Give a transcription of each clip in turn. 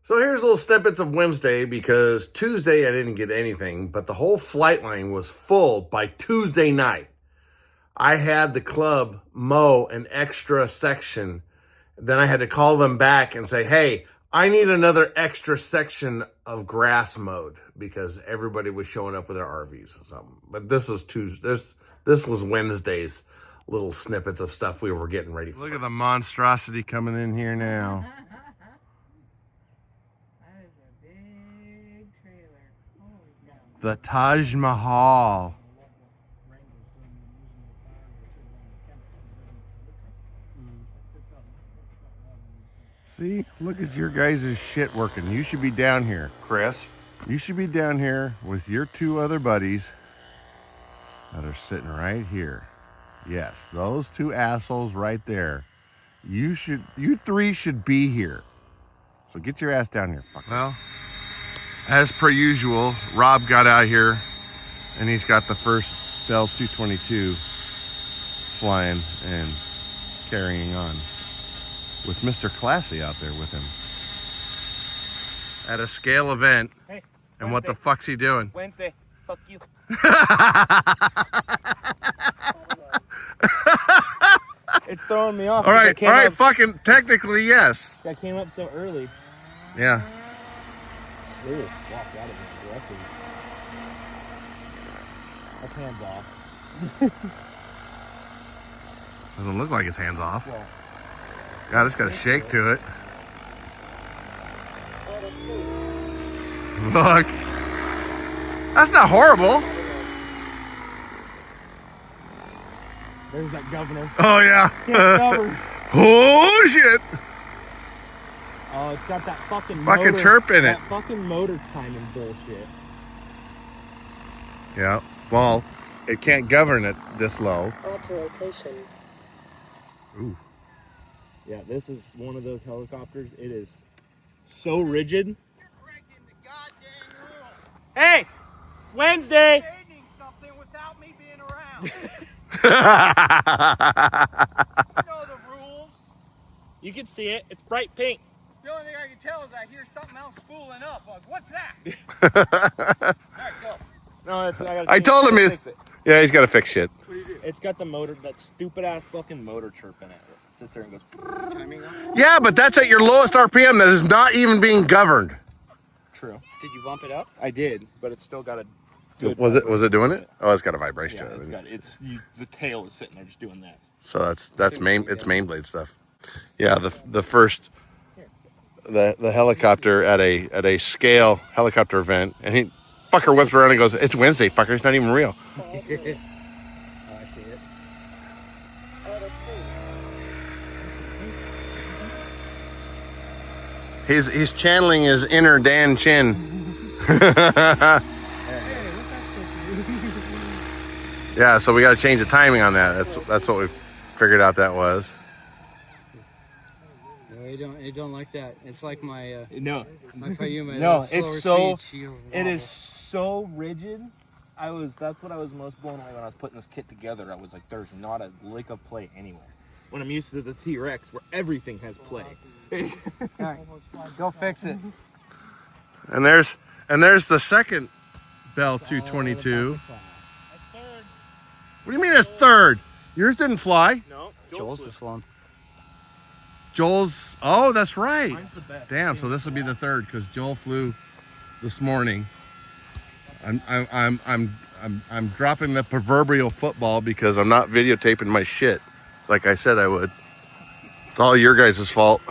So here's little snippets of Wednesday, because Tuesday I didn't get anything, but the whole flight line was full by Tuesday night. I had the club mow an extra section. Then I had to call them back and say, hey, I need another extra section of grass mowed, because everybody was showing up with their RVs or something. But this was Tuesday. This was Wednesday's little snippets of stuff we were getting ready for. Look at the monstrosity coming in here now. That is a big trailer. Holy cow. The Taj Mahal. See, look at your guys' shit working. You should be down here, Chris. You should be down here with your two other buddies that are sitting right here. Yes, those two assholes right there. You three should be here. So get your ass down here. Fucker. Well, as per usual, Rob got out here and he's got the first Bell 222 flying and carrying on, with Mr. Classy out there with him at a scale event. Hey, and what the fuck's he doing? Wednesday. Fuck you. It's throwing me off. All right, fucking technically, yes. I came up so early. Yeah. They just walked out of here directly. That's hands off. Doesn't look like his hands off. Well, God, it's got a shake to it. Look. That's not horrible. there's that governor. Oh, yeah. Can't govern. Oh, shit. Oh, it's got that fucking Fucking chirp in it. That fucking motor timing bullshit. Yeah. Well, it can't govern it this low. Auto rotation. Ooh. Yeah, this is one of those helicopters. It is so rigid. You're breaking the goddamn rules. Hey, Wednesday. Changing something without me being around. You You know the rules. You can see it. It's bright pink. The only thing I can tell is I hear something else spooling up. Like, what's that? All right, go. No, it's. I told him fix it. Yeah, he's got to fix shit. What do you do? It's got the motor, that stupid ass fucking motor chirp in it. It sits there and goes. Timing up? Yeah, but that's at your lowest RPM. That is not even being governed. True. Did you bump it up? I did, but it's still got a. Good Was it doing it? Oh, it's got a vibration. Yeah, it's got. The tail is sitting there just doing that. So that's main blade stuff. Yeah, the first the helicopter at a scale helicopter event, and he fucker whips around and goes, "It's Wednesday, fucker. It's not even real." Oh, I see it. He's channeling his inner Dan Chin. Yeah, so we got to change the timing on that. That's what we figured out that was. No, you don't like that. It's like my No. my Payuma. No, slower it's so. speed, she'll It is wobble. so rigid. That's what I was most blown away when I was putting this kit together. I was like, there's not a lick of play anywhere. When I'm used to the T-Rex, where everything has play. All right, go fix it. And there's the second Bell 222. What do you mean it's third? Yours didn't fly. No, Joel's this one. Joel's. Oh, that's right. Mine's the best. Damn. So this will be the third because Joel flew this morning. I'm dropping the proverbial football because I'm not videotaping my shit like I said I would. It's all your guys' fault.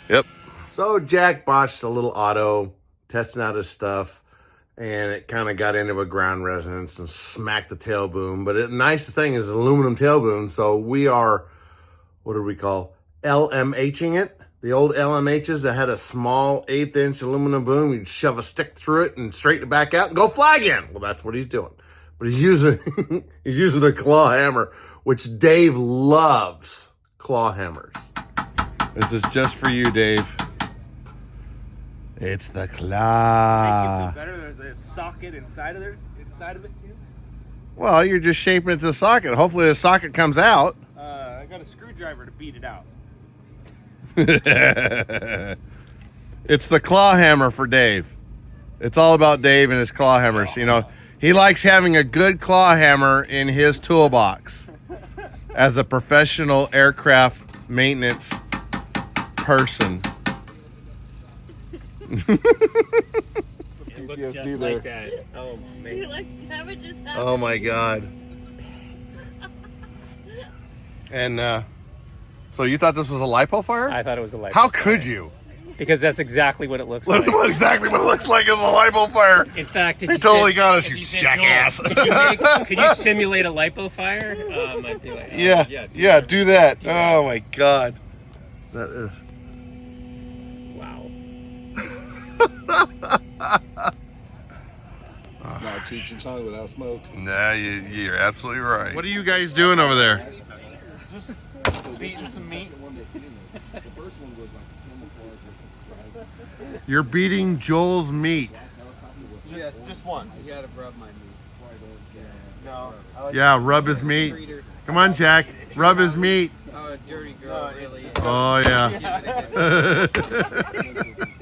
Yep. So Jack botched a little auto, testing out his stuff, and it kind of got into a ground resonance and smacked the tail boom. But the nicest thing is aluminum tail boom, so we are, what do we call, LMHing it. The old LMHs that had a small 1/8 inch aluminum boom, you'd shove a stick through it and straighten it back out and go fly again. Well, that's what he's doing. But he's using he's using a claw hammer, which Dave loves claw hammers. This is just for you, Dave. It's the claw. Better. There's a socket inside of it too. Well, you're just shaping it to the socket. Hopefully the socket comes out. I got a screwdriver to beat it out. It's the claw hammer for Dave. It's all about Dave and his claw hammers. You know, he likes having a good claw hammer in his toolbox as a professional aircraft maintenance person. It looks just like that. Oh man. Like damages happened. Oh my God. And so you thought this was a lipo fire? I thought it was a lipo. How could you? Because that's exactly what it looks That's like. exactly what it looks like as a lipo fire. In fact, if They you totally said- got us, if you said, jackass. Joel, could you simulate a lipo fire? I'd be like, oh, Yeah, do that. Oh my God. That is. Wow. Not Cheech and Chong without smoke. Nah, you're absolutely right. What are you guys doing over there? Just beating some meat. You're beating Joel's meat. Just once. You gotta rub my meat. No. I like Yeah, rub his meat. Come on, Jack. Rub his meat. Oh, a dirty girl, No, really. Oh, yeah. Give it a good-